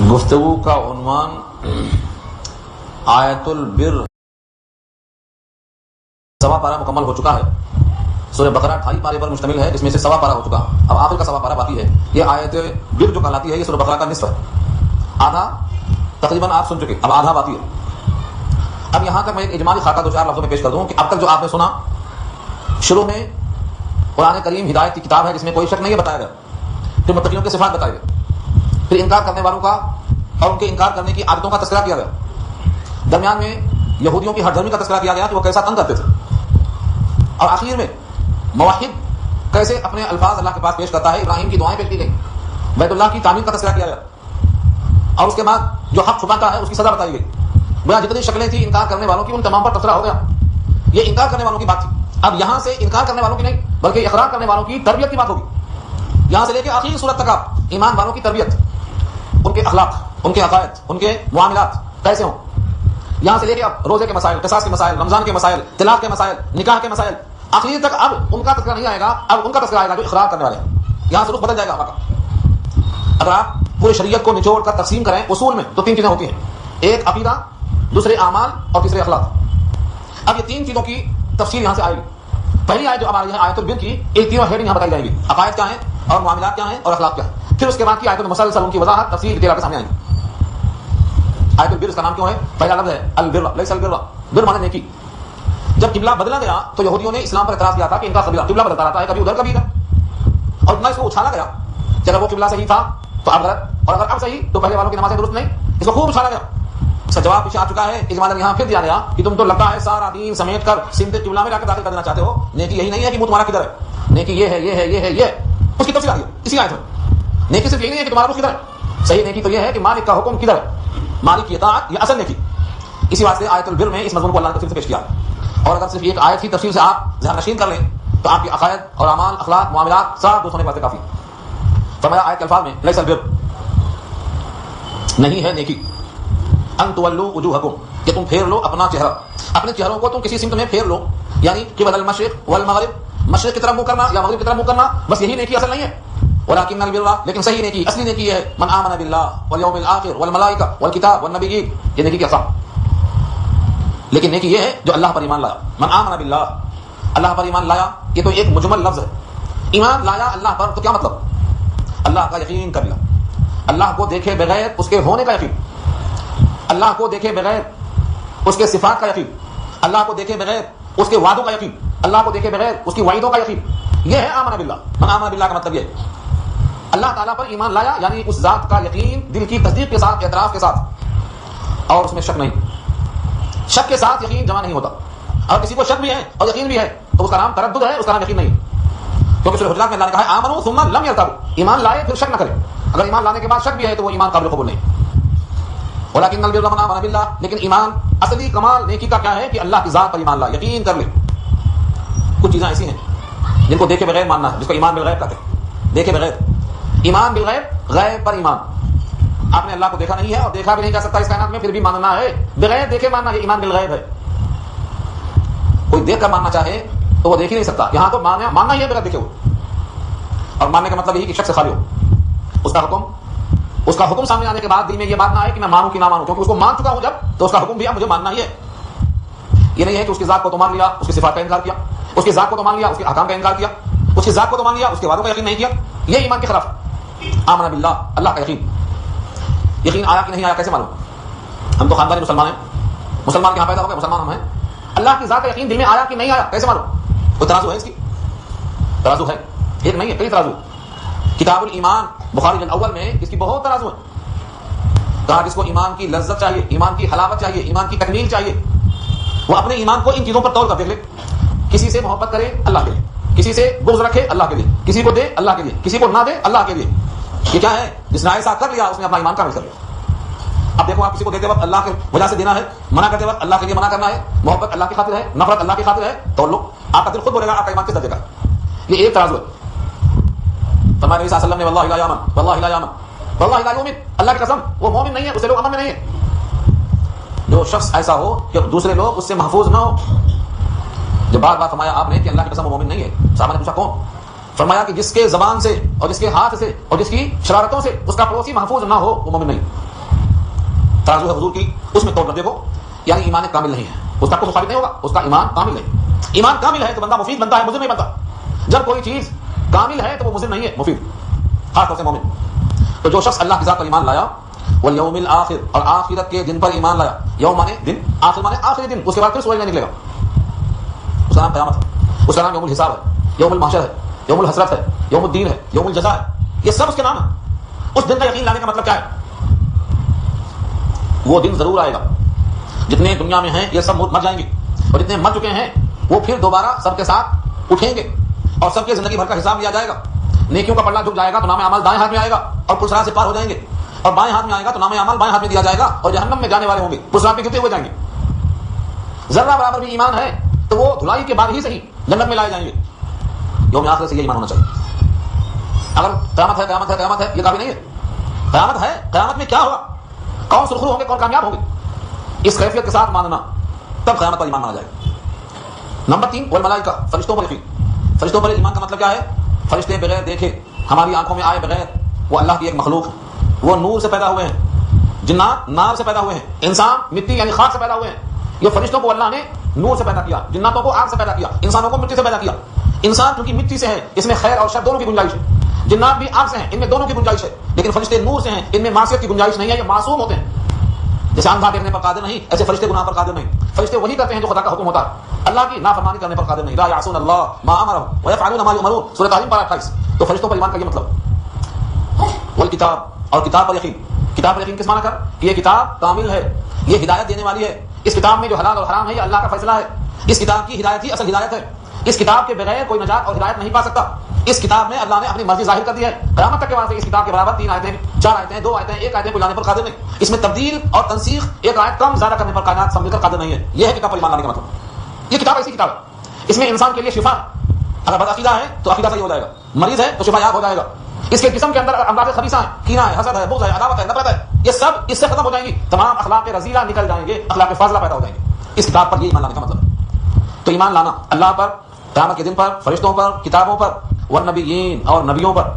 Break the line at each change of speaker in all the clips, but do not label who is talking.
گفتگو کا عنوان آیت البر، سوا پارہ مکمل ہو چکا ہے۔ سورہ بقرہ 28 پارے پر مشتمل ہے، جس میں سے سوا پارہ ہو چکا، اب آخر کا سوا پارہ باقی ہے۔ یہ آیت بر جو کہلاتی ہے یہ سورہ بقرہ کا نصف ہے، آدھا تقریباً آپ سن چکے، اب آدھا باقی ہے۔ اب یہاں تک میں ایک اجمالی خاکہ دو چار لفظوں میں پیش کر دوں کہ اب تک جو آپ نے سنا، شروع میں قرآن کریم ہدایت کی کتاب ہے جس میں کوئی شک نہیں ہے بتایا گیا، پھر متقیوں کے صفات بتائے گئے، پھر انکار کرنے والوں کا اور ان کے انکار کرنے کی عادتوں کا تذکرہ کیا گیا، درمیان میں یہودیوں کی ہر دھرمی کا تذکرہ کیا گیا کہ وہ کیسا تنگ کرتے تھے، اور آخر میں موحد کیسے اپنے الفاظ اللہ کے پاس پیش کرتا ہے، ابراہیم کی دعائیں پیش کی گئی، بیت اللہ کی تعمیر کا تذکرہ کیا گیا، اور اس کے بعد جو حق چھپاتا ہے اس کی سزا بتائی گئی۔ گویا جتنی شکلیں تھیں انکار کرنے والوں کی ان تمام پر تبصرہ ہو گیا۔ یہ انکار کرنے والوں کی بات تھی، اب یہاں سے انکار کرنے والوں کی نہیں بلکہ اقرار کرنے والوں کی تربیت کی بات ہوگی۔ یہاں سے لے کے آخری صورت تک آپ ایمان والوں کی تربیت، ان کے اخلاق، ان کے عقائد، ان کے معاملات کیسے ہوں، یہاں سے لے کے اب روزے کے مسائل، قصاص کے مسائل، رمضان کے مسائل، طلاق کے مسائل، نکاح کے مسائل، آخری تک اب ان کا تذکرہ نہیں آئے گا، اب ان کا تذکرہ آئے گا جو اقرار کرنے والے ہیں۔ یہاں سے رخ بدل جائے گا آپ کا۔ اگر آپ پورے شریعت کو نچوڑ کر تقسیم کریں اصول میں تو تین چیزیں ہوتی ہیں، ایک عقیدہ، دوسرے اعمال اور تیسرے اخلاق۔ اب یہ تین چیزوں کی تفصیل یہاں سے آئے گی۔ پہلی آیت جو ہماری ہے آیت البر کی، ایک تینوں ہیڈنگ یہاں بتائی جائیں گی، عقائد کیا ہیں اور معاملات کیا ہیں اور اخلاق کیا ہیں۔ پھر اس کے بعد کی آیت المسلسل ان کی وضاحت تفصیل ڈیٹیل کے سامنے آئیں گی۔ آیت البر اس کا نام کیوں ہے؟ پہلا لفظ ہے البر، لیس البر، بر مانے نیکی۔ جب قبلہ بدلا گیا تو یہودیوں نے اسلام پر اعتراض کیا تھا کہ ان کا قبلہ بدلتا رہتا ہے، کبھی ادھر کبھی ادھر، اور اتنا اس کو اچھالا گیا کہ اگر وہ قبلہ صحیح تھا تو اب غلط، اور اگر اب صحیح تو پہلے والوں کی نمازیں درست نہیں، اس کو خوب اچھالا گیا۔ اس کا جواب پیچھے آ چکا ہے، اجمالاً یہاں پھر دیا گیا کہ تم تو لگتا ہے سارا دین سمیٹ کر سمت قبلہ میں لا کر داخل کر دینا چاہتے ہو، نیکی یہی نہیں ہے کہ منہ تمہارا کدھر ہے، نیکی یہ ہے، یہ ہے، یہ ہے، یہ اس کی تفصیل آ گئی اسی آیت میں۔ نیکی صرف یہی نہیں ہے کہ تمہارا رخ کدھر ہے، صحیح نیکی تو یہ ہے کہ مالک کا حکم کدھر ہے، مالک کی اطاعت، یہ اصل نیکی۔ اسی واسطے آیت البر میں اس مضمون کو اللہ نے تفصیل سے پیش کیا، اور اگر صرف ایک آیت کی تفصیل سے آپ ذہن نشین کر لیں تو آپ کے عقائد اور اعمال، اخلاق، معاملات سب درست ہونے کے واسطے کافی۔ فرمایا آیت کے الفاظ میں لیس البر، نہیں ہے نیکی، ان تولوا وجوہکم، کہ تم پھیر لو اپنا چہرہ، اپنے چہروں کو تم کسی سمت میں پھیر لو، یعنی قبل المشرق والمغرب، مشرق کی طرف منہ کرنا یا مغرب کی طرف منہ کرنا، بس یہی نیکی اصل نہیں ہے۔ ولکن البر، لیکن صحیح نیکی، اصلی نیکی یہ ہے من آمن باللہ والیوم الآخر والملائکہ والکتاب والنبیین، یہ نیکی کی اقسام۔ لیکن نیکی یہ ہے جو اللہ پر ایمان لایا، من آمن باللہ، اللہ پر ایمان لایا، یہ تو ایک مجمل لفظ ہے۔ ایمان لایا اللہ پر تو کیا مطلب؟ اللہ کا یقین کر لیا، اللہ کو دیکھے بغیر اس کے ہونے کا یقین، اللہ کو دیکھے بغیر اس کے صفات کا یقین، اللہ کو دیکھے بغیر اس کے وعدوں کا یقین، اللہ کو دیکھے بغیر اس کی وعیدوں کا یقین، یہ ہے آمن باللہ۔ من آمن باللہ کا مطلب یہ ہے اللہ تعالیٰ پر ایمان لایا، یعنی اس ذات کا یقین دل کی تصدیق کے ساتھ، اعتراف کے ساتھ، اور اس میں شک نہیں۔ شک کے ساتھ یقین جمع نہیں ہوتا، اور کسی کو شک بھی ہے اور یقین بھی ہے تو اس کا نام تردد ہے، اس کا نام یقین نہیں، کیونکہ سورہ حجرات میں اللہ نے کہا ہے آمنوا ثم لم یرتابوا، ایمان لائے پھر شک نہ کرے، اگر ایمان لانے کے بعد شک بھی ہے تو وہ ایمان قابل قبول نہیں۔ ولکن البر من آمن باللہ، لیکن ایمان اصلی کمال نیکی کا کیا ہے کہ اللہ کی ذات پر ایمان لا، یقین کر لے۔ کچھ چیزیں ایسی ہیں جن کو دیکھے بغیر ماننا ہے، جس کو ایمان بالغیب کہتے ہیں، دیکھے بغیر، ایمان بالغیب، غیب پر ایمان۔ آپ نے اللہ کو دیکھا نہیں ہے اور دیکھا بھی نہیں جا سکتا اس کائنات میں، پھر بھی ماننا ہے، بغیر دیکھے ماننا، یہ ایمان بالغیب ہے۔ کوئی دیکھ کر ماننا چاہے تو وہ دیکھ ہی نہیں سکتا، یہاں تو ماننا ہی ہے بغیر دیکھے ہوئے، اور ماننے کا مطلب یہی کہ شک سے خالی ہو، اس کا حکم سامنے آنے کے بعد دل میں یہ بات نہ آئے کہ میں مانوں کہ نہ مانوں، کیونکہ اس کو مان چکا ہوں جب، تو اس کا حکم بھی اب مجھے ماننا ہی ہے۔ یہ نہیں ہے کہ اس کی ذات کو تو مان لیا، اس کی صفات کا انکار کیا، اس کی ذات کو تو مان لیا، اس کے احکام کا انکار کیا، اس کی ذات کو تو مان لیا، اس کے وعدوں کا یقین نہیں کیا، یہ ایمان کے خلاف۔ آمن باللہ، اللہ کا یقین، یقین آیا کہ نہیں آیا کیسے معلوم؟ ہم تو خاندانی مسلمان ہیں، مسلمان کہاں پیدا ہو گئے، مسلمان ہم ہیں، اللہ کی ذات کا یقین دل میں آیا کہ نہیں آیا کیسے معلوم؟ کوئی ترازو ہے اس کی؟ ترازو ہے، ایک نہیں ہے، کئی ترازو۔ کتاب الایمان بخاری جلد اول میں اس کی بہت ترازو ہے، کہا جس کو ایمان کی لذت چاہیے، ایمان کی حلاوت چاہیے، ایمان کی تکمیل چاہیے، وہ اپنے ایمان کو ان چیزوں پر تول کر دیکھ لے۔ کسی سے محبت کرے اللہ کے لیے، کسی سے بغض رکھے اللہ کے لیے، کسی کو دے اللہ کے لیے، کسی کو نہ دے اللہ کے لیے، یہ کیا ہے؟ جس نے ایسا کر لیا اس نے اپنا ایمان کامل کر لیا۔ اب دیکھو، آپ کسی کو دیتے وقت اللہ کی وجہ سے دینا ہے، منع کرتے وقت اللہ کے لیے منع کرنا ہے، محبت اللہ کی خاطر ہے، نفرت اللہ کی خاطر ہے، تو لوگ آپ کا دل خود بولے گا آپ کا ایمان کس درجے کا ہے۔ یہ ایک ترازو ہے۔ فرمایا نبی صلی اللہ علیہ وسلم نے واللہ لا یامن، واللہ لا یامن، واللہ لا یؤمن، اللہ کی قسم وہ مومن نہیں ہے، اسے لوگ امن میں نہیں ہے۔ جو شخص ایسا ہو کہ دوسرے لوگ اس سے محفوظ نہ ہو، جب بار بار فرمایا آپ نے کہ اللہ کی قسم وہ مومن نہیں ہے، صحابہ نے پوچھا کون؟ فرمایا کہ جس کے زبان سے اور جس کے ہاتھ سے اور جس کی شرارتوں سے اس کا پڑوسی محفوظ نہ ہو وہ مومن نہیں۔ ترازو ہے حضور کی، اس میں توڑ کر دیکھو، یعنی ایمان کامل نہیں ہے، اس کا کوئی ثابت نہیں ہوگا، اس کا ایمان کامل نہیں۔ ایمان کامل ہے تو بندہ مفید بنتا ہے، مضر نہیں بنتا۔ جب کوئی چیز کامل ہے تو وہ مضر نہیں ہے، مفید، خاص طور سے مومن۔ تو جو شخص اللہ کی ذات پر ایمان لایا، والیوم الآخر، اور آخرت کے دن پر ایمان لایا، یوم مانے دن، آخر مانے آخری دن، اس کے بعد پھر سورج نہیں نکلے گا، اس کا نام قیامت ہے، اس کا نام یوم الحساب ہے، یوم المحشر ہے، یوم الحسرت ہے، یوم الدین ہے، یوم الجزاء ہے، یہ سب اس کے نام ہیں۔ اس دن کا یقین لانے کا مطلب کیا ہے؟ وہ دن ضرور آئے گا، جتنے دنیا میں ہیں یہ سب مر جائیں گے، اور جتنے مر چکے ہیں وہ پھر دوبارہ سب کے ساتھ اٹھیں گے، اور سب کے زندگی بھر کا حساب لیا جائے گا۔ نیکیوں کا پلڑا جھک جائے گا تو نام اعمال دائیں ہاتھ میں آئے گا اور پلسرات سے پار ہو جائیں گے، اور بائیں ہاتھ میں آئے گا تو نام اعمال بائیں ہاتھ میں دیا جائے گا، اور جہنم میں جانے والے ہوں گے، پلسرات میں گرتے ہوئے جائیں گے۔ ذرہ برابر بھی ایمان ہے تو وہ دھلائی کے بعد ہی صحیح جنت میں لائے جائیں گے۔ یوم آخرت سے یہ ایمان ہونا چاہیے۔ اگر قیامت ہے قیامت ہے قیامت ہے یہ کافی نہیں ہے، قیامت ہے، قیامت میں کیا ہوگا، کون سرخرو ہوں گے، کون کامیاب ہوں گے، اس کیفیت کے ساتھ ماننا، تب قیامت پر ایمان مانا جائے گا۔ نمبر 3 والملائکہ، فرشتوں پر یقین۔ فرشتوں پر ایمان کا مطلب کیا ہے؟ فرشتے بغیر دیکھے، ہماری آنکھوں میں آئے بغیر، وہ اللہ کی ایک مخلوق ہے، وہ نور سے پیدا ہوئے ہیں، جنات نار سے پیدا ہوئے ہیں، انسان مٹی یعنی خاک سے پیدا ہوئے ہیں۔ یہ فرشتوں کو اللہ نے نور سے پیدا کیا، جناتوں کو آگ سے پیدا کیا، انسانوں کو مٹی سے پیدا کیا۔ انسان چونکہ مٹی سے ہے، اس میں خیر اور شر دونوں کی گنجائش ہے، جنات بھی آگ سے ہیں، ان میں دونوں کی گنجائش ہے، لیکن فرشتے نور سے ہیں، ان میں معصیت کی گنجائش نہیں ہے، یہ معصوم ہوتے ہیں۔ جیسے اندھا دیکھنے پر قادر نہیں، ایسے فرشتے گناہ پر قادر نہیں، فرشتے وہی کرتے ہیں جو خدا کا حکم ہوتا ہے، اللہ کی نافرمانی کرنے پر قادر نہیں۔ لا یعصون اللہ ما امرهم ويفعلون ما یؤمرون، سورۃ تحریم پارہ 28۔ تو فرشتوں پر ایمان کا یہ مطلب۔ والکتاب، اور کتاب پر یقین۔ کتاب پر یقین کس معنی کر کہ یہ کتاب کامل ہے، یہ ہدایت دینے والی ہے، اس کتاب میں جو حلال اور حرام ہے یہ اللہ کا فیصلہ ہے، اس کتاب کی ہدایت ہی اصل ہدایت ہے، اس کتاب کے بغیر کوئی نجات اور ہدایت نہیں پا سکتا۔ اس کتاب میں اللہ نے اپنی مرضی ظاہر کر دی ہے، قیامت تک کے واسطے اس کتاب کے برابر 3 آیتیں، 4 آیتیں، 2 آیتیں، 1 آیتیں کو لانے پر قادر نہیں، اس میں تبدیل اور تنسیخ، ایک آیت کم زیادہ کرنے پر کائنات سمجھ کر قادر نہیں ہے۔ یہ ہے کتاب پر ایمان لانے کا مطلب۔ یہ کتاب ایسی کتاب ہے، اس میں انسان کے لیے شفا، اگر بد عقیدہ ہے تو عقیدہ صحیح ہو جائے گا، مریض ہے تو شفا یاب ہو جائے گا، اس کے جسم کے اندر امراض خبیثہ ہیں، کینہ ہے، حسد ہے، بغض ہے، عداوت ہے، نفرت ہے، یہ سب اس سے ختم ہو جائیں گی، تمام اخلاق رذیلہ نکل جائیں گے، اخلاق فاضلہ پیدا ہو جائیں گے۔ اس کتاب پر یہ ایمان لانے کا مطلب ہے۔ تو ایمان لانا اللہ پر، قیامت کے دن پر، فرشتوں پر، کتابوں پر، والنبیین، اور نبیوں پر۔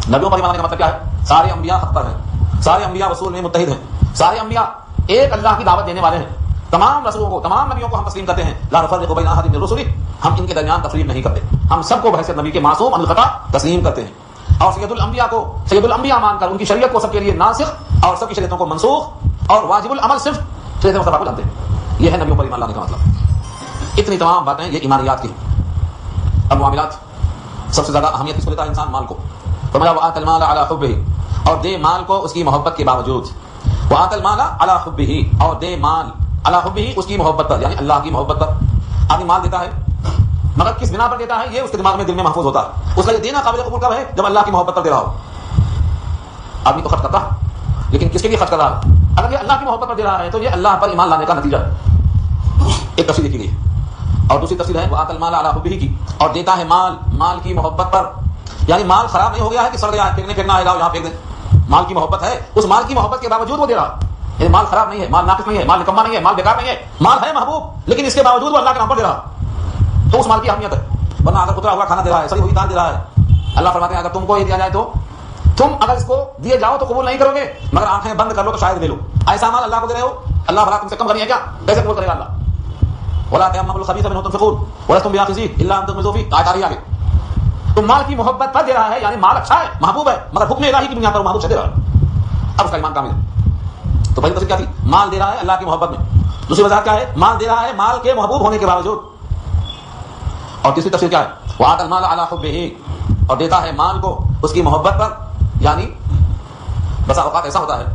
نبیوں پر ایمان لانے کا مطلب کیا ہے؟ سارے انبیاء حق پر ہیں، سارے انبیاء رسول میں متحد ہیں، سارے انبیاء ایک اللہ کی دعوت دینے والے ہیں، تمام رسولوں کو، تمام نبیوں کو ہم تسلیم کرتے ہیں، لا نفرق بین احد من رسلہ، ہم ان کے درمیان تفریق نہیں کرتے، ہم سب کو بحیثیت نبی کے معصوم عن الخطا تسلیم کرتے ہیں، اور سید الانبیاء کو سید الانبیاء مان کر ان کی شریعت کو سب کے لیے ناسخ اور سب کی شریعتوں کو منسوخ اور واجب العمل صرف شریعت مصطفیٰ کو جانتے ہیں۔ یہ ہے نبیوں پر ایمان لانے کا مطلب۔ اتنی تمام باتیں یہ ایمانیات کی ہیں۔ اب معاملات، سب سے زیادہ اہمیت کس کو دیتا ہے انسان؟ مال کو۔ فرمایا وآت المال علی حبہ، اور دے مال کو اس کی محبت کے باوجود، وآت المال علی حبہ، اور دے مال علی حبہ اس کی محبت پر، یعنی اللہ کی محبت پر۔ آدمی مال دیتا ہے مگر کس بنا پر دیتا ہے یہ اس کے دماغ میں، دل میں محفوظ ہوتا ہے، اس کا یہ دینا قابل قبول کب ہے؟ جب اللہ کی محبت پر دے رہا ہو۔ آدمی تو خرچ کرتا ہے لیکن کس کے لیے خرچ کر رہا ہے؟ اگر یہ اللہ کی محبت پر دے رہا ہے تو یہ اللہ پر ایمان لانے کا نتیجہ ہے۔ ایک تفصیل دیکھی گئی، اور دوسری تفصیل ہے وآت المال علی حبہ کی، اور دیتا ہے مال، مال کی محبت پر، یعنی مال خراب نہیں ہو گیا ہے کہ سڑ گیا ہے، پھینکنا آئے گا یہاں پھینک دیں، مال کی محبت ہے، اس مال کی محبت کے باوجود وہ دے رہا ہے، مال خراب نہیں ہے، مال ناقص نہیں ہے، مال نکما نہیں ہے، مال بیکار نہیں ہے، مال ہے محبوب، لیکن اس کے باوجود وہ اللہ کے نام پر دے رہا تو اس مال کی اہمیت ہے۔ ورنہ اگر اترا ہوا کھانا دے رہا ہے، سڑی ہوئی دال دے رہا ہے، اللہ فرماتے ہیں اگر تم کو یہ دیا جائے تو تم اگر اس کو دیے جاؤ تو قبول نہیں کرو گے، مگر آنکھیں بند کر لو تو شاید دے لو۔ ایسا مال اللہ کو دے رہے ہو، اللہ بھلا تم سے کم غنی ہے کیا؟ کیسے قبول کرے گا اللہ؟ ولا تیمموا الخبیث منہ تنفقون ولستم بآخذیہ الا ان تغمضوا فیہ، آیت آ رہی ہے آگے۔ تو مال کی محبت پر دے رہا ہے، یعنی مال اچھا ہے، محبوب ہے، مگر حکم الہی کی بنیاد پر محبوب سے دے رہا ہے، اب اس کا ایمان کامل ہے۔ تو پہلی تفصیل کیا تھی؟ مال دے رہا ہے اللہ کی محبت میں۔ دوسری وجہ کیا ہے؟ مال دے رہا ہے مال کے محبوب ہونے کے باوجود۔ اور تیسری تفصیل کیا ہے؟ وآت المال علی حبہ، اور دیتا ہے مال کو اس کی محبت پر، یعنی بسا اوقات ایسا ہوتا ہے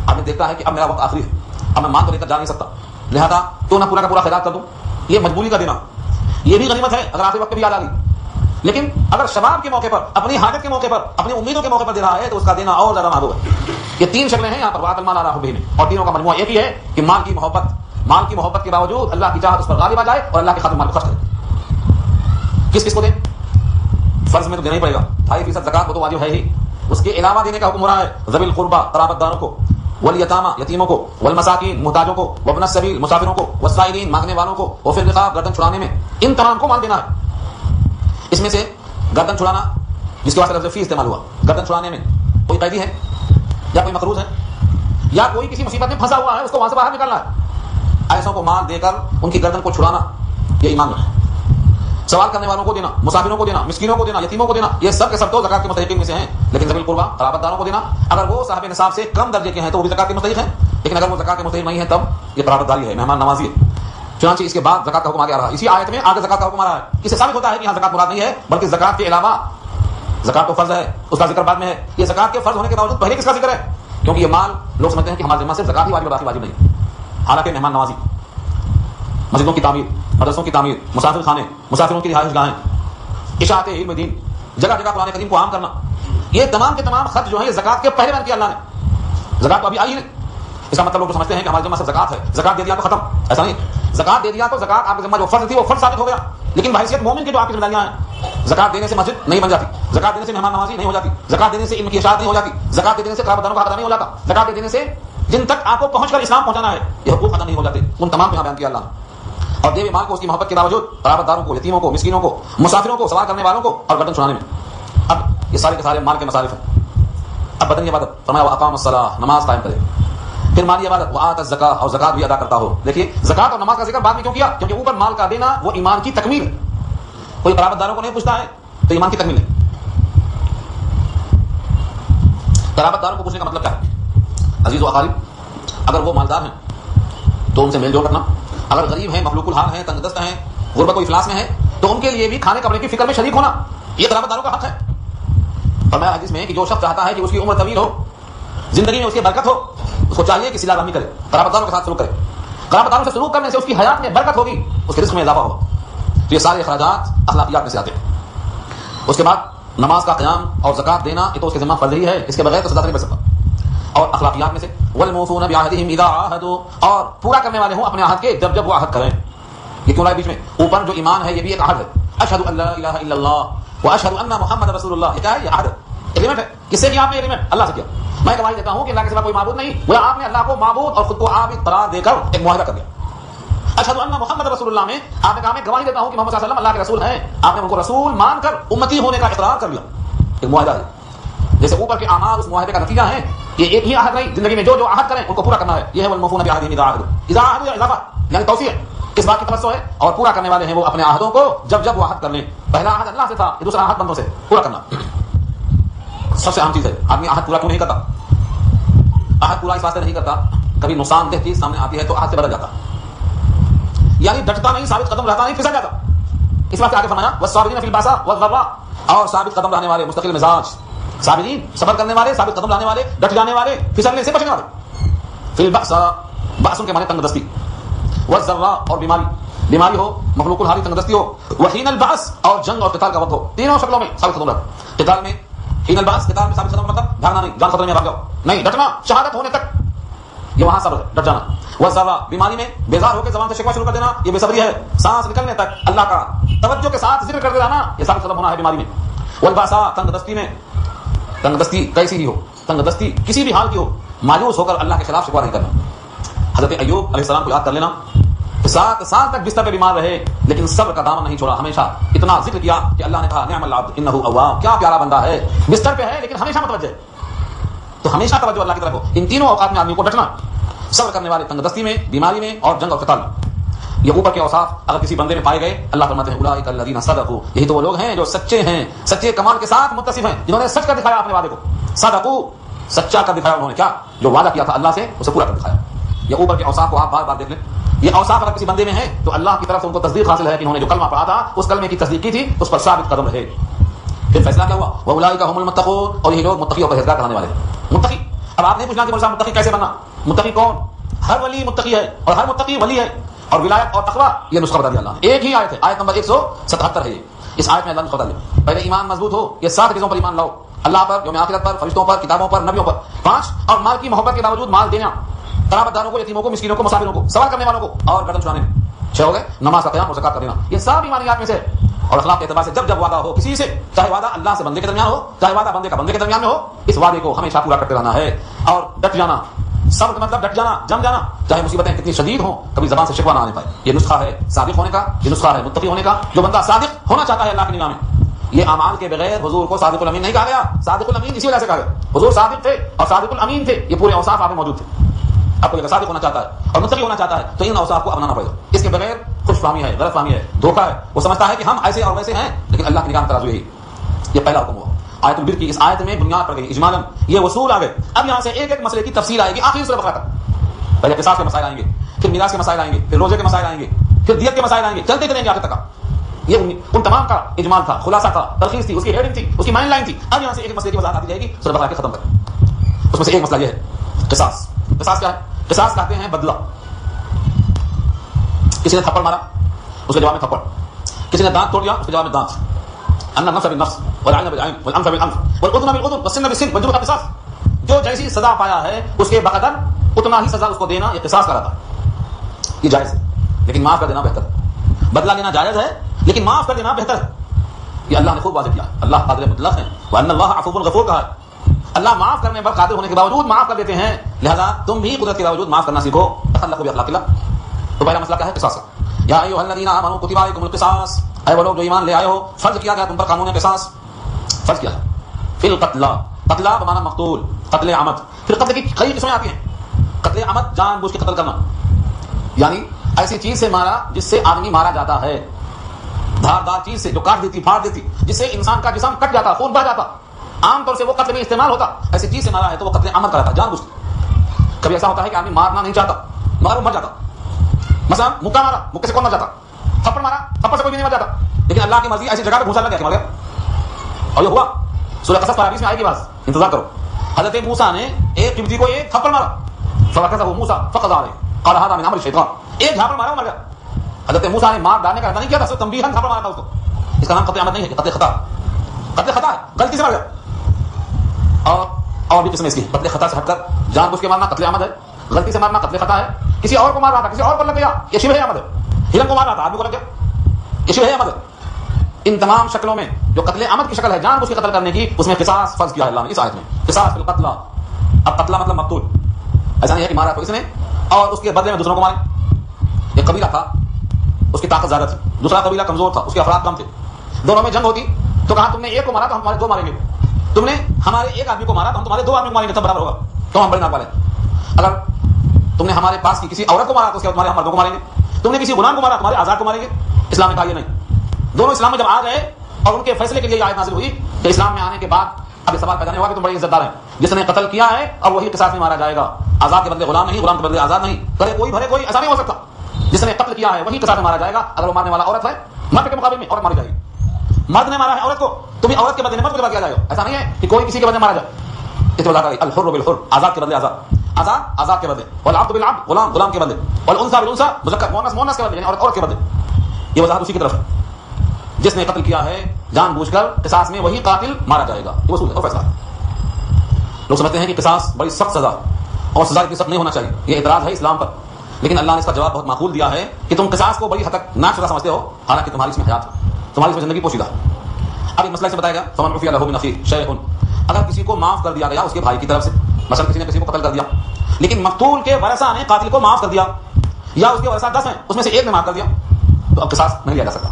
آدمی دیکھتا ہے کہ اب میرا وقت آخری ہے، اب میں مال کو لے کر جا نہیں سکتا، لہذا تو نہ پورا کا پورا خیرات کر دوں، یہ مجبوری کا دینا، یہ بھی غنیمت ہے اگر آخری وقت بھی یاد آ گئی۔ لیکن اگر شباب کے موقع پر، اپنی حاجت کے موقع پر، اپنی امیدوں کے موقع پر دے رہا ہے تو اس کا دینا اور زیادہ محبوب ہے۔ یہ 3 شکلیں ہیں یہاں پر وآت المال علی حبہ میں، اور تینوں کا مجموعہ ایک ہی ہے کہ مال کی محبت کے باوجود اللہ کی چاہت اس پر غالب آ جائے اور اللہ کی خاطر مال کو خرچ کرے۔ کس کس کو دیں؟ فرض میں تو دینا ہی پڑے گا، 2.5% زکات وہ تو واجب ہے ہی، اس کے علاوہ دینے کا حکم ہو رہا ہے ذوی القربى قرابت داروں کو، والیتامى یتیموں کو، والمساکین محتاجوں کو، وابن السبیل مسافروں کو، والسائلین مانگنے والوں کو، وفی الرقاب گردن چھڑانے میں، ان تمام کو مال دینا ہے۔ اس میں سے گردن چھڑانا جس کے واسطے لفظ فی استعمال ہوا، گردن چھڑانے میں کوئی قیدی ہے یا کوئی مقروض ہے یا کوئی کسی مصیبت میں پھنسا ہوا ہے اس کو وہاں سے باہر نکالنا ہے، ایسوں کو مال دے کر ان کی گردن کو چھڑانا یہ ایمان ہے۔ سوال کرنے والوں کو دینا، مسافروں کو دینا، مسکینوں کو دینا، یتیموں کو دینا، یہ سب کے سب تو زکات کے مستحقین میں سے ہیں۔ لیکن ذوی القربیٰ قرابت داروں کو دینا، اگر وہ صاحب نصاب سے کم درجے کے ہیں تو وہ بھی زکات کے مستحق ہیں، لیکن اگر وہ زکات کے مستحق نہیں ہیں تب یہ قرابت داری ہے، مہمان نوازی ہے۔ چنانچہ اس کے بعد زکات کا حکم آگے آ رہا ہے، اسی آیت میں آگے زکات کا حکم آ رہا ہے۔ اس سے ثابت ہوتا ہے کہ یہاں زکات مراد نہیں ہے، بلکہ زکات کے علاوہ زکات تو فرض ہے، اس کا ذکر بعد میں ہے۔ یہ زکات کے فرض ہونے کے باوجود پہلے کس کا ذکر ہے؟ کیونکہ یہ مال لوگ سمجھتے ہیں کہ ہمارے ذمہ صرف زکات ہی واجب ہے، باقی واجب نہیں، حالانکہ مہمان نوازی، مسجدوں کی تعمیر، مدرسوں کی تعمیر، مسافر خانے، مسافروں کی رہائش گاہیں، اشاعت علم دین، جگہ جگہ قرآن کریم کو عام کرنا، یہ تمام کے تمام خط جو ہیں یہ زکات کے پہلے بیان کیا اللہ نے۔ زکات تو ابھی آئی نہیں، اس کا مطلب لوگ سمجھتے ہیں کہ ہمارے ذمہ صرف زکات ہے، زکات دے دیا تو ختم، ایسا نہیں۔ زکات دے دیا تو زکات آپ کے ذمہ جو فرض تھی وہ فرض ثابت ہو گیا، لیکن بحیثیت مومن کی جو آپ کی ذمہ داریاں ہیں، زکات دینے سے مسجد نہیں بن جاتی، زکات دینے سے مہمان نوازی نہیں ہو جاتی، زکات دینے سے علم کی اشاعت نہیں ہو جاتی، زکات دینے سے قرابت داروں کا حق ادا نہیں ہو جاتا، زکات دینے سے جن تک آپ کو پہنچ کر اسلام پہنچانا ہے یہ حقوق ادا نہیں ہو جاتے، ان تمام کو یہاں بیان کیا اللہ نے۔ اور دیوی مال کو اس کی محبت کے باوجود قرابت داروں کو، یتیموں کو، مسکینوں کو، مسافروں کو، سوال کرنے والوں کو اور گردن چھڑانے میں۔ اب یہ سارے کے سارے مال کے مصارف ہیں۔ اب بدنی عبادت، فرمایا واقام الصلاۃ، نماز قائم کرے، پھر مالی عبادت وآت الزکاۃ، اور زکات بھی ادا کرتا ہو۔ دیکھیے زکات اور نماز کا ذکر بعد میں کیوں کیا؟ کیونکہ اوپر مال کا دینا وہ ایمان کی تکمیل ہے، کوئی قرابت داروں کو نہیں پوچھتا ہے تو ایمان کی تکمیل ہے۔ قرابت داروں کو پوچھنے کا مطلب کیا ہے؟ عزیز و اقارب، اگر وہ مالدار ہیں تو ان سے میل جول رکھنا، اگر غریب ہیں، مخلوق الحال ہیں، تنگ دست ہیں، غربت و افلاس میں ہیں تو ان کے لیے بھی کھانے کپڑے کی فکر میں شریک ہونا، یہ قرابت داروں کا حق ہے۔ فرمایا حدیث میں کہ جو شخص چاہتا ہے کہ اس کی عمر طویل ہو، زندگی میں اس کی برکت ہو، اس کو چاہیے کہ صلہ رحمی کرے، قرابت داروں کے ساتھ سلوک کرے۔ قرابت داروں سے سلوک کرنے سے اس کی حیات میں برکت ہوگی، اس کے رزق میں اضافہ ہوگا۔ تو یہ سارے اخراجات اخلاقیات میں سے آتے ہیں۔ اس کے بعد نماز کا قیام اور زکات دینا یہ تو اس کے ذمہ فرض ہی ہے، اس کے بغیر تو سزا نہیں بچ سکتا۔ اور اخلاقیات میں سے والموفون بعہدہم اذا عاہدوا، اور پورا کرنے والے ہوں اپنے عہد کے جب جب وہ عہد کریں۔ یہ کیوں لائے بیچ میں؟ اوپر جو ایمان ہے یہ بھی ایک عہد ہے، اشہد ان لا الہ الا اللہ واشہد ان محمد رسول اللہ، یہ کیا ہے؟ یہ عہد ہے، ایگریمنٹ ہے۔ کس سے کیا آپ نے ایگریمنٹ؟ اللہ سے کیا۔ میں گواہی دیتا ہوں کہ اللہ کے سوا کوئی معبود نہیں، وہ آپ نے اللہ کو معبود اور خود کو عابد قرار دے کر ایک معاہدہ کر دیا۔ اشہد ان محمد رسول اللہ میں آپ نے کہا میں گواہی دیتا ہوں کہ محمد صلی اللہ علیہ وسلم اللہ کے رسول ہیں، آپ نے ان کو رسول مان کر امتی ہونے کا اقرار کر لیا، ایک معاہدہ ہے۔ جیسے اوپر کے اعمال اس معاہدے کا نتیجہ ہیں، یہ ایک ہی عہد نہیں، زندگی میں جو جو عہد کریں ان کو پورا کرنا ہے، یہ ہے والموفون بعہدہم اذا عاہدوا، اذا عاہدوا اضافہ یعنی توسیع ہے، اس بات کی توسع ہے، اور پورا کرنے والے ہیں وہ اپنے عہدوں کو جب جب وہ عہد کر لیں۔ پہلا عہد اللہ سے تھا، یہ دوسرا عہد بندوں سے پورا کرنا سب سے اہم چیز ہے۔ آدمی عہد پورا کیوں نہیں کرتا؟ عہد پورا اس واسطے نہیں کرتا، کبھی نقصان دہ چیز سامنے آتی ہے تو عہد سے بدل جاتا، یعنی ڈٹتا نہیں، ثابت قدم رہتا نہیں، پھسل جاتا۔ اس واسطے آگے فرمایا والصابرین فی البأساء والضراء، اور ثابت قدم رہنے والے، مستقل مزاج، صابرین صبر کرنے والے، ثابت قدم رہنے والے، ڈٹ جانے والے، پھسلنے سے بچنے والے۔ فی البأساء، بأس کے معنی تنگ دستی، والضراء اور بیماری ہو، مخلوق الحال تنگ دستی ہو، وحین البأس اور جنگ اور قتال کا وقت ہو، تینوں شکلوں میں ثابت قدم رہتا۔ قتال میں حین البأس، قتال میں ثابت قدم مطلب بھاگنا نہیں، جان خطرے میں بھاگ جاؤ نہیں، ڈٹنا شہادت ہونے تک، یہ وہاں صبر ہے، ڈٹ جانا۔ والضراء، بیماری میں بیزار ہو کے زبان سے شکوہ شروع کر دینا، یہ بے صبری ہے، سانس نکلنے تک اللہ کا توجہ کے ساتھ ذکر کرتے رہنا، یہ ثابت قدم ہونا ہے بیماری میں۔ والبأساء، تنگ دستی میں، تنگ دستی کیسی بھی ہو، تنگ دستی کسی بھی حال کی ہو، مایوس ہو کر اللہ کے خلاف شکوہ نہیں کرنا۔ حضرت ایوب علیہ السلام کو یاد کر لینا، 7 سال تک بستر پہ بیمار رہے لیکن صبر کا دامن نہیں چھوڑا، ہمیشہ اتنا ذکر کیا کہ اللہ نے کہا نعم العبد انہ اواب، کیا پیارا بندہ ہے، بستر پہ ہے لیکن ہمیشہ متوجہ ہے۔ تو ہمیشہ توجہ اللہ کی طرف ہو، ان تینوں اوقات میں آدمی کو ڈٹنا، صبر کرنے والے، تنگ دستی میں، بیماری میں اور جنگ اور قتال میں۔ یہ اوپر کے اوصاف اگر کسی بندے میں پائے گئے، اللہ فرماتے ہیں اولئک الذین صدقوا، یہی تو وہ لوگ ہیں جو سچے ہیں، سچے کمال کے ساتھ متصف ہیں، جنہوں نے سچ کر دکھایا اپنے وعدے کو، صدقوا، سچا کر دکھایا انہوں نے، کیا جو وعدہ کیا تھا اللہ سے اسے پورا کر دکھایا۔ یہ اوپر کے اوصاف کو آپ بار بار دیکھ لیں، یہ اوصاف اگر کسی بندے میں ہے تو اللہ کی طرف سے ان کو تصدیق حاصل ہے کہ انہوں نے جو کلمہ پڑھا تھا اس کلمے کی تصدیق کی تھی، اس پر ثابت قدم رہے۔ پھر فیصلہ کیا ہوا؟ واولئک هم المتقون، اور یہی لوگ متقی اور پرہیزگار کرانے والے۔ متقی، اب آپ نے پوچھنا کہ مولانا متقی کیسے بننا؟ متقی کون؟ ہر ولی متقی ہے اور ہر متقی ولی ہے، اور ولایت اور تقویٰ یہ نسخہ بتا دیا اللہ نے، ایک ہی آیت ہے، آیت نمبر 177 ہے یہ۔ اس آیت میں اللہ نے بتا دیا پہلے ایمان مضبوط ہو، یہ 7 چیزوں پر ایمان لاؤ، اللہ پر، یوم آخرت پر، فرشتوں پر، کتابوں پر، نبیوں پر، 5 اور مال کی محبت کے باوجود مال دینا، قرابت داروں کو، یتیموں کو، مسکینوں کو، مسافروں کو، سوال کرنے والوں کو اور گردن چھڑانے میں، 6 ہو گئے، نماز کا قیام اور زکات کا دینا، یہ سب ایمانیات میں سے۔ اور اخلاق کے اعتبار سے جب جب وعدہ ہو کسی سے، چاہے وعدہ اللہ سے بندے کے درمیان ہو، چاہے وعدہ بندے کا بندے کے درمیان میں ہو، اس وعدے کو ہمیشہ پورا کرتے رہنا ہے اور ڈٹ جانا۔ صبر کا مطلب ڈٹ جانا، جم جانا، چاہے مصیبتیں کتنی شدید ہوں، کبھی زبان سے شکوہ نہ آنے پائے۔ یہ نسخہ ہے صادق ہونے کا، یہ نسخہ ہے متقی ہونے کا۔ جو بندہ صادق ہونا چاہتا ہے اللہ کی نگاہ میں، یہ اعمال کے بغیر حضور کو صادق الامین نہیں کہا گیا. صادق الامین اسی وجہ سے کہا گیا, حضور صادق تھے اور صادق الامین تھے, یہ پورے اوصاف آپ میں موجود تھے. آپ کو اگر صادق ہونا چاہتا ہے اور متقی ہونا چاہتا ہے تو ان اوصاف کو اپنانا پڑے گا. اس کے بغیر خوش فہمی ہے, غلط فہمی ہے, دھوکہ ہے. وہ سمجھتا ہے کہ ہم ایسے اور ویسے ہیں, لیکن اللہ کی نگاہ میں ترازو یہی. یہ پہلا حکم ہوا آیت البر کی. اس آیت میں بنیاد پڑ گئی اجمالاً یہ اصول آ گئے. اب یہاں سے ایک ایک مسئلے کی تفصیل آئے گی آخری سورہ بقرہ تک. پہلے قصاص کے مسائل آئیں گے, پھر میراث کے مسائل آئیں گے, پھر روزے کے مسائل آئیں گے, پھر دیت کے مسائل آئیں گے, چلتے چلیں گے آخر تک. یہ ان تمام کا اجمال تھا, خلاصہ تھا, تلخیص تھی, اس کی ہیڈنگ تھی, اس کی مائن لائن تھی. اب یہاں سے ایک مسئلے کی وضاحت آتی جائے گی سورہ بقرہ کے ختم تک. اس میں سے ایک مسئلہ یہ ہے قصاص. قصاص کیا ہے؟ قصاص کہتے ہیں بدلہ. کسی نے تھپڑ مارا, اس کے جواب میں تھپڑ. کسی نے دانت توڑ دیا, اس کے جواب میں دانت. ان النفس بالنفس والعين بالعين والانف بالانف والاذن بالاذن والسن بالسن والجروح قصاص. جو جیسی سزا پایا ہے اس کے بقدر اتنا ہی سزا اس کو دینا, یہ قصاص کہلاتا ہے. یہ جائز ہے لیکن معاف کر دینا بہتر ہے. بدلہ لینا جائز ہے لیکن معاف کر دینا بہتر ہے. یہ اللہ نے خوب واضح کیا. اللہ قادر مطلق ہے, وان اللہ عفو غفور کہا ہے. اللہ معاف کرنے پر قادر ہونے کے باوجود معاف کر دیتے ہیں, لہذا تم بھی قدرت کے باوجود معاف کرنا سیکھو. تخلقوا باخلاق اللہ. تو پہلا مسئلہ کیا ہے؟ قصاص. یا ایھا الذین آمنوا کتب علیکم القصاص, اے وہ لوگ جو ایمان لے آئے ہو, فرض کیا گیا تم پر قانون قصاص. فرض کیا ہے؟ فی القتل, قتل بمعنی مقتول, قتل عمد. پھر قتل کی کئی قسمیں آتی ہیں. قتل عمد جان بوجھ کے قتل کرنا, یعنی ایسی چیز سے مارا جس سے آدمی مارا جاتا ہے, دھاردار چیز سے جو کاٹ دیتی, پھاڑ دیتی, جس سے انسان کا جسم کٹ جاتا, خون بہہ جاتا. عام طور سے وہ قتل میں استعمال ہوتا. ایسی چیز سے مارا ہے تو وہ قتل عمد کراتا, جان بوجھ کے. کبھی ایسا ہوتا ہے کہ آدمی مارنا نہیں چاہتا مگر وہ مر جاتا. مثلا مکہ مارا, مکے سے کون مر جاتا؟ تھپڑ مارا, تھپڑ سے کوئی بھی نہیں مر جاتا, لیکن اللہ کی مرضی ایسی جگہ پہ گھسا لگ گیا کہ مر گیا. اور یہ ہوا سورہ قصص 20 میں آئے گی بات, انتظار کرو. حضرت موسیٰ نے ایک قبطی کو ایک تھپڑ مارا, فوقظه موسیٰ فقضى عليه قال هذا من امر الشیطان. ایک جھاپڑ مارا, وہ مر گیا. حضرت موسیٰ نے مار ڈالنے کا ارادہ نہیں کیا تھا, صرف تنبیہاً تھپڑ مارا تھا اس کو. اس کا نام قتل عمد نہیں ہے, قتل خطا. قتل خطا ہے, غلطی سے مر گیا. اور بھی قسم اس کی, قتل خطا سے ہٹ کر جان بوجھ کے مارنا قتل عمد ہے, غلطی سے مارنا قتل خطا ہے. کسی اور کو مار رہا تھا, کسی اور پر لگ گیا, یہ شبہ عمد ہے. ہرن کو مار رہا تھا, آدمی کو لگ گیا, یہ شبہ عمد ہے. ان تمام شکلوں میں جو قتل عمد کی شکل ہے, جان بوجھ کے قتل کرنے کی, اس میں قصاص فرض کیا ہے اللہ نے اس آیت میں. قصاص فی القتل. اب قتل مطلب مقتول, ایسا نہیں ہے کہ مارا تو اس نے اور اس کے بدلے میں دوسروں کو مارے. ایک قبیلہ تھا, اس کی طاقت زیادہ تھی, دوسرا قبیلہ کمزور تھا, اس کے افراد کم تھے. دونوں میں جنگ ہوتی تو کہا تم نے ایک کو مارا تو ہم تمہارے دو ماریں گے, تم نے ہمارے ایک آدمی کو مارا تو ہم تمہارے دو آدمی کو ماریں گے, تب برابر ہوگا, تو ہم بڑے ناک والے. اگر تم نے ہمارے پاس کی کسی عورت کو مارا تو اس کے بعد تمہارے ہم مردوں کو ماریں گے, تم نے کسی غلام کو مارا تمہارے آزاد کو ماریں گے. اسلام نے کہا یہ نہیں. دونوں اسلام میں جب آ گئے اور ان کے فیصلے کے لیے آیت نازل ہوئی کہ اسلام میں آنے کے بعد اب یہ سوال پیدا نہیں ہوا کہ تم بڑے عزت دار ہیں, جس نے قتل کیا ہے اور وہی قصاص میں مارا جائے گا. آزاد کے بدلے غلام نہیں, غلام کے بدلے آزاد نہیں, کرے کوئی بھرے کوئی, ایسا نہیں ہو سکتا. جس نے قتل کیا ہے وہی قصاص میں مارا جائے گا. اگر وہ مارنے والا عورت ہے, مرد کے مقابلے میں عورت ماری جائے گی. مرد نے مارا ہے عورت کو, تمہیں عورت کے بدلے مرد کے بدلے کیا جائے گا. ایسا نہیں ہے کہ کوئی کسی کے بدلے مارا جائے. اس وجہ سے الحر بالحر, آزاد کے بدلے آزاد, آزاد آزاد کے بدلے, والعبد بالعبد, غلام غلام کے بدلے, والانثى بالانثى, مذکر مؤنث مؤنث کے بدلے, یعنی عورت کے بدلے. یہ وضاحت اسی کی طرف ہے. جس نے قتل کیا ہے جان بوجھ کر, قصاص میں وہی قاتل مارا جائے گا. یہ اصول ہے اور فیصلہ ہے. لوگ سمجھتے ہیں کہ قصاص بڑی سخت سزا اور سزا اتنی سخت نہیں ہونا چاہیے, یہ اعتراض ہے اسلام پر. لیکن اللہ نے اس کا جواب بہت معقول دیا ہے کہ تم قصاص کو بڑی حد تک ناشدہ سمجھتے ہو, حالانکہ تمہاری اس میں حیات ہے, تمہاری اس میں زندگی پوشیدہ ہے. اب ایک مسئلہ سے بتایا گیا, فمن عفی له من اخیہ شیء, اگر کسی کو معاف کر دیا گیا اس کے بھائی کی طرف سے, مثلا کسی نے کسی کو قتل کر دیا لیکن مقتول کے ورثہ نے قاتل کو معاف کر دیا, یا اس کے ورثہ 10 ہیں اس میں سے ایک نے معاف کر دیا, تو اب قصاص نہیں لیا جا سکتا.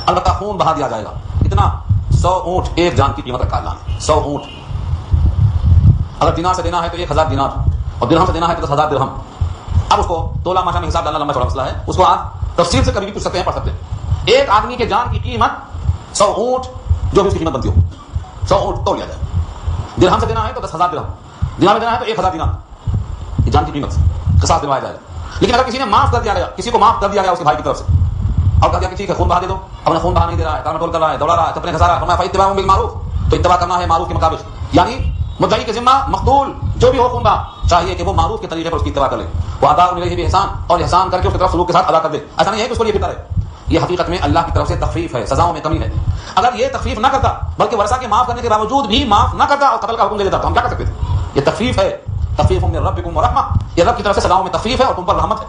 البتہ خون بہا دیا جائے گا. کتنا؟ 100 اونٹ, ایک جان کی قیمت رکھا اللہ نے, 100 اونٹ. اگر دینار سے دینا ہے تو 1000 دینار, اور درہم سے دینا ہے تو 10,000 درہم. اب اس کو تولہ ماشا میں حساب ڈالنا لمبا چوڑا مسئلہ ہے, اس کو آپ تفصیل سے کبھی بھی پوچھ سکتے ہیں, پڑھ سکتے ہیں. ایک آدمی کے جان کی قیمت 100 اونٹ, جو بھی اس کی قیمت بنتی ہو, 100 اونٹ تول لیا جائے. درہم سے دینا ہے تو 10,000 درہم, دینار میں دینا ہے تو 1,000 دینار, یہ جان کی قیمت قصاص دلوایا جائے گا. لیکن اگر کسی نے معاف کر دیا گیا, کسی کو معاف کر دیا گیا اس کے بھائی کی طرف سے, اور کہا دیا کہ ٹھیک ہے خون بہا دے دو, اب نے خون بہا نہیں دے رہا ہے, ٹول کر رہا ہے, دوڑا رہا ہے, کپڑے گھسا رہا ہے, فرمایا فاتباع بالمعروف, تو اتباع کرنا ہے معروف کے مطابق. یعنی مدعی کے ذمہ مقتول جو بھی ہو خون بہا چاہیے کہ وہ معروف کے طریقے پر اس کی اتباع کر لے, وہ اداء الیہ باحسان, اور احسان کر کے اس کی طرف سلوک کے ساتھ ادا کر دے. ایسا نہیں ہے کہ اس کو یہ فکر ہے. یہ حقیقت میں اللہ کی طرف سے تخفیف ہے, سزاؤں میں کمی ہے. اگر یہ تخفیف نہ کرتا بلکہ ورثہ کے معاف کرنے کے باوجود بھی معاف نہ کرتا اور قتل کا حکم دے دیتا تو ہم کیا کر سکتے تھے؟ یہ تخفیف ہے. تخفیف من ربکم ورحمہ, یہ رب کی طرف سے سزاؤں میں تخفیف ہے اور تم پر رحمت ہے.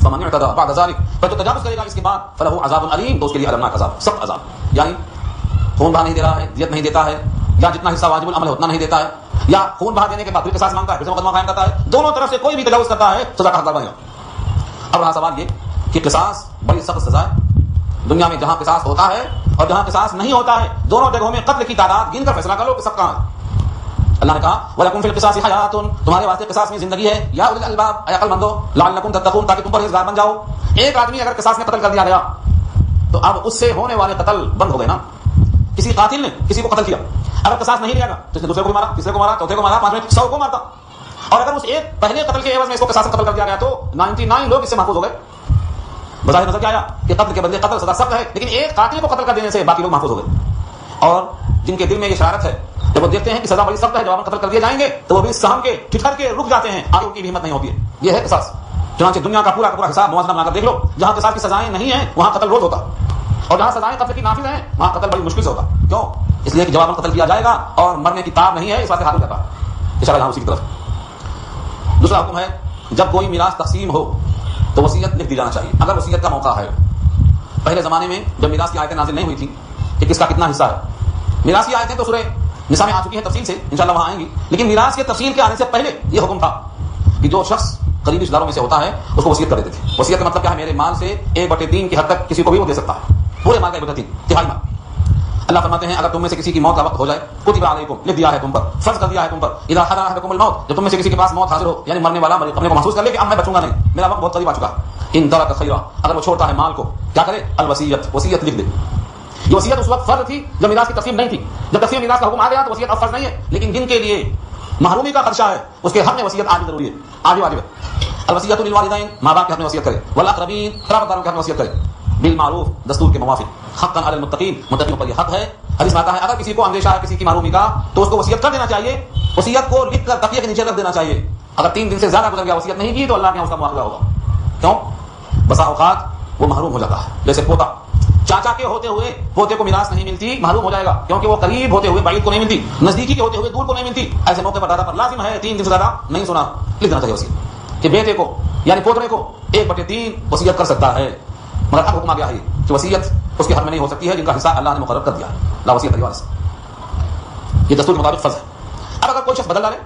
فمن اعتدى بعد ذلك, پر جو تجاوز کرے گا اس کے بعد, فله عذاب علیم, تو اس کے لیے المناک عذاب, سخت عذاب. یعنی خون بہا نہیں دے رہا ہے, دیت نہیں دیتا ہے, یا جتنا حصہ واجب العمل ہے اتنا نہیں دیتا ہے, یا خون بہا دینے کے بعد پھر قصاص مانگتا ہے, پھر سے مقدمہ قائم کرتا ہے, دونوں طرف سے کوئی بھی تجاوز کرتا ہے سزا کا حقدار بنے گا. اب رہا سوال یہ کہ قصاص بڑی سخت سزا ہے. دنیا میں جہاں قصاص ہوتا ہے اور جہاں قصاص نہیں ہوتا ہے دونوں جگہوں میں قتل کی تعداد گن کر فیصلہ کر لو کہ سب کہاں ہے. اللہ نے کہا وَلَكُمْ فِي الْقِصَاصِ حَيَاةٌ، تمہارے واسطے قصاص میں زندگی ہے، یا اولي الالباب، اے عقل مندو، لعلکم تتقون، تاکہ تم پرہیزگار بن جاؤ. ایک آدمی اگر قصاص میں قتل کر دیا گیا تو اب اس سے ہونے والے قتل بند ہو گئے نا. کسی قاتل نے کسی کو قتل کیا، اگر قصاص نہیں لیا گا تو اس نے دوسرے کو مارا، تیسرے کو مارا، چوتھے کو مارا، پانچویں 100 کو مارتا. اور اگر اس ایک پہلے قتل کے عوض میں اس کو قصاص قتل کر دیا گیا تو 99 لوگ اس سے محفوظ ہو گئے. بظاہر نظر کیا آیا کہ قتل کے بدلے قتل سزا سخت ہے، لیکن ایک قاتل کو قتل کر دینے سے باقی لوگ محفوظ ہو گئے. اور جن کے دل میں یہ شرارت ہے جب وہ دیکھتے ہیں کہ سزا بڑی سخت ہے، جب قتل کر دیے جائیں گے تو وہ بھی سہم کے ٹھٹر کے رک جاتے ہیں، آگے ان کی بھی ہمت نہیں ہوتی ہے. یہ ہے قصاص. چنانچہ دنیا کا پورا حساب موازنہ بنا کر دیکھ لو، جہاں قصاص کی سزائیں نہیں ہیں وہاں قتل روز ہوتا، اور جہاں سزائیں قتل کی نافذ ہیں وہاں قتل بڑی مشکل سے ہوتا. کیوں؟ اس لیے کہ جواباً قتل کیا جائے گا اور مرنے کی تاب نہیں ہے، اس واسطے حاضر کرتا. اشارہ یہاں اسی کی طرف. دوسرا حکم ہے جب کوئی میراث تقسیم ہو تو وصیت لکھ دی جانا چاہیے اگر وصیت کا موقع ہے. پہلے زمانے میں جب میراث کی آیتیں نازل نہیں ہوئی تھیں کہ کس کا کتنا حصہ ہے، میراث کی آیتیں تو سورہ نساء میں آ چکی ہیں تفصیل سے، انشاءاللہ وہاں آئیں گی، لیکن میراث کے تفصیل کے آنے سے پہلے یہ حکم تھا کہ جو شخص قریبی رشتہ داروں میں سے ہوتا ہے اس کو وصیت کر دیتے تھے. وصیت کا مطلب کیا ہے؟ میرے مال سے 1/3 کی حد تک کسی کو بھی وہ دے سکتا ہے، پورے مال کا 1/3 تہائی مال. اللہ فرماتے ہیں اگر تم میں سے کسی کی موت کا وقت ہو جائے، کتب علیکم، لکھ دیا ہے تم پر، فرض کر دیا ہے تم پر، اذا حضر احدکم الموت، جب تم میں سے کسی کے پاس موت حاضر ہو، یعنی مرنے والا اپنے کو محسوس کر لے کہ اب میں بچوں گا نہیں، میرا وقت بہت قریب آ چکا ہے، ان ترک خیرا، اگر وہ چھوڑتا ہے مال کو کیا کرے؟ الوصیت، وصیت لکھ دے. یہ وصیت اس وقت فرض تھی جب میراث کی تقسیم نہیں تھی. جب تقسیم میراث کا حکم آ گیا تو وصیت اب فرض نہیں ہے، لیکن جن کے لیے محرومی کا خدشہ ہے اس کے حق میں وصیت آج ضروری ہے، آج واجب ہے. الوصیت للوالدین، ماں باپ کے حق میں وصیت کرے، والاقربین، قرابت داروں کے حق میں وصیت کرے، بالمعروف، دستور کے موافق، حقا علی المتقین، متقیوں پر یہ حق ہے. حدیث میں آتا ہے اگر کسی کو اندیشہ ہے کسی کی محرومی کا تو اس کو وصیت کر دینا چاہیے، وصیت کو لکھ کر تکیے کے نیچے رکھ دینا چاہیے. اگر 3 دن سے زیادہ گزر گیا وصیت نہیں کی تو اللہ کے یہاں اس کا مواخذہ ہوگا. کیوں؟ بسا اوقات وہ محروم ہو جاتا ہے. جیسے پوتا، چاچا کے ہوتے ہوئے پوتے کو میراث نہیں ملتی، محروم ہو جائے گا، کیونکہ وہ قریب ہوتے ہوئے بعید کو نہیں ملتی، نزدیکی کے ہوتے ہوئے دور کو نہیں ملتی. ایسے موقع پر دادا پر لازم ہے 3 دن سے زیادہ نہیں سنا لکھ دینا چاہیے وصیت کہ بیٹے کو یعنی پوترے کو 1/3 وصیت کر سکتا ہے. مگر اب حکم آ گیا ہے کہ وصیت اس کے حق میں نہیں ہو سکتی ہے جن کا حصہ اللہ نے مقرر کر دیا ہے، لا وصیت علی وارث. یہ دستور کے مطابق فرض ہے. اب اگر کوئی شخص بدل ڈالے،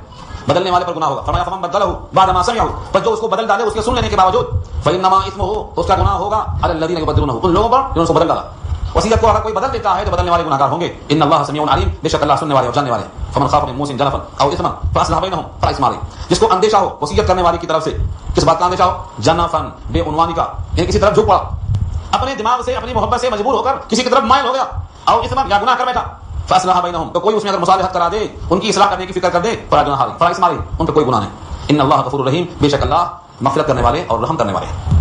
بدلنے والے پر گناہ ہوگا. فرمایا فمن بدلہ بعد ما سمعه، پر جو اس کو بدل ڈالے اس کے سن لینے کے باوجود، فانما اثمه، تو اس کا گناہ ہوگا علی الذین یبدلونه، ان لوگوں پر جنہوں نے اس کو بدل ڈالا. وصیت کو اگر کوئی بدل دیتا ہے تو بدلنے والے گناہگار ہوں گے. ان اللہ سمیع علیم، بے شک اللہ سننے والے اور جاننے والے. فمن خاف من موص جنفا او اثما فاصلح بینهم فلا اثم علیہ، جس کو اندیشہ ہو وصیت کرنے والے کی طرف سے، کس بات کا اندیشہ ہو؟ جنفا، بے عنوانی کا، یعنی کسی طرف جھک پڑا، اپنے دماغ سے اپنی محبت سے مجبور ہو کر کسی کی طرف مائل ہو گیا، او اثما، یا گناہ کر بیٹھا، فاصلح بینهم، تو کوئی اس میں اگر مصالحت کرا دے، ان کی اصلاح کرنے کی فکر کر دے، فلا جناح علیہ، فلا اثم علیہ، ان پہ کوئی گناہ نہیں. ان اللہ غفور رحیم، بے شک اللہ مغفرت کرنے والے اور رحم کرنے والے ہیں.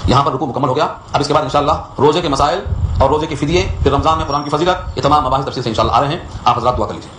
یہاں پر رکوع مکمل ہو گیا. اب اس کے بعد انشاءاللہ روزے کے مسائل اور روزے کے فدیے، پھر رمضان میں قرآن کی فضیلت، یہ تمام مباحث تفصیل سے انشاءاللہ آ رہے ہیں. آپ حضرات دعا کر لیجیے.